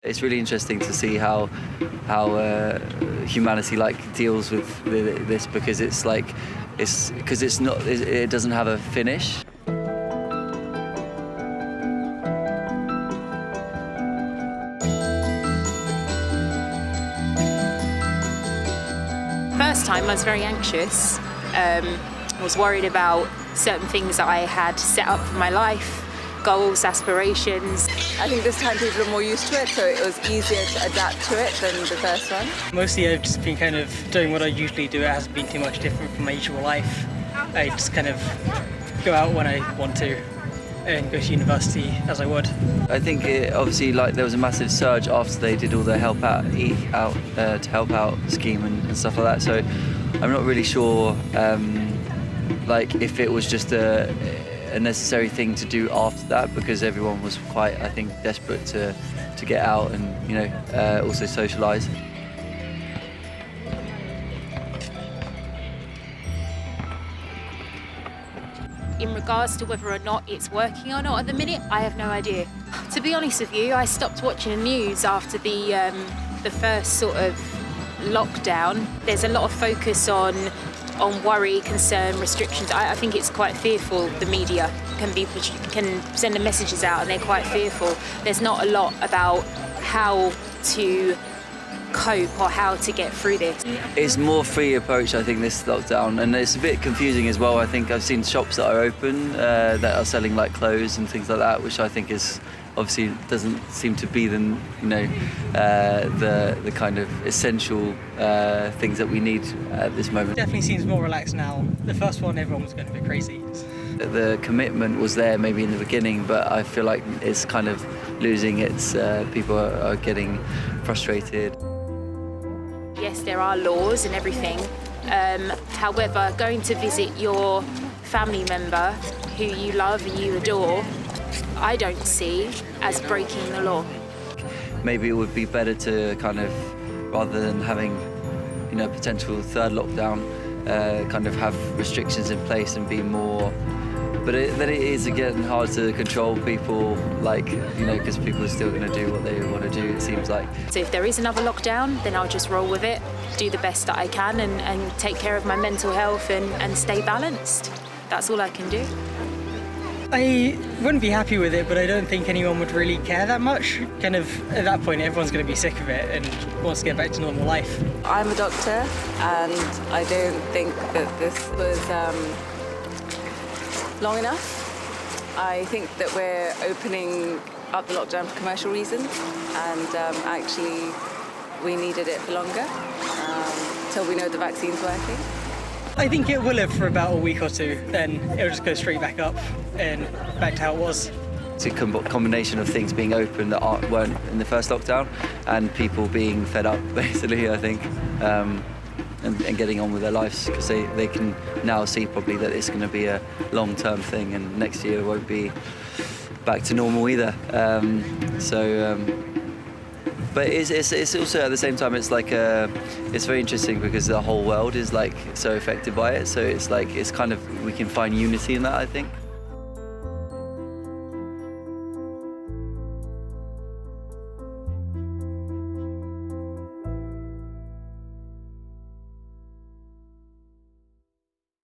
It's really interesting to see how humanity deals with this, because it doesn't have a finish. First time I was very anxious. I was worried about certain things that I had set up for my life, goals, aspirations. I think this time people are more used to it, so it was easier to adapt to it than the first one. Mostly I've just been kind of doing what I usually do. It hasn't been too much different from my usual life. I just kind of go out when I want to and go to university as I would. I think obviously there was a massive surge after they did all the Eat Out to Help Out scheme and stuff like that. So I'm not really sure if it was just a necessary thing to do after that, because everyone was quite, I think, desperate to get out and also socialise. In regards to whether or not it's working or not at the minute, I have no idea. To be honest with you, I stopped watching the news after the first sort of lockdown. There's a lot of focus on worry, concern, restrictions. I think it's quite fearful. The media can send the messages out and they're quite fearful. There's not a lot about how to cope or how to get through this. It's more free approach, I think, this lockdown, and it's a bit confusing as well. I think I've seen shops that are open that are selling clothes and things like that, which I think is obviously doesn't seem to be the kind of essential things that we need at this moment. Definitely seems more relaxed now. The first one, everyone was going a bit crazy. The commitment was there maybe in the beginning, but I feel like it's kind of losing its. People are getting frustrated. Yes, there are laws and everything. However, going to visit your family member who you love and you adore, I don't see as breaking the law. Maybe it would be better to kind of, rather than having, potential third lockdown, kind of have restrictions in place and be more. But then it is again hard to control people, because people are still going to do what they want to do, it seems like. So if there is another lockdown, then I'll just roll with it, do the best that I can and take care of my mental health and stay balanced. That's all I can do. I wouldn't be happy with it, but I don't think anyone would really care that much. Kind of, at that point, everyone's going to be sick of it and wants to get back to normal life. I'm a doctor, and I don't think that this was long enough. I think that we're opening up the lockdown for commercial reasons, and actually we needed it for longer till we know the vaccine's working. I think it will live for about a week or two, then it'll just go straight back up and back to how it was. It's a combination of things being open that weren't in the first lockdown, and people being fed up, basically, I think, and getting on with their lives, because they can now see probably that it's going to be a long-term thing, and next year won't be back to normal either. But it's also, at the same time, it's very interesting because the whole world is so affected by it. So it's kind of, we can find unity in that, I think.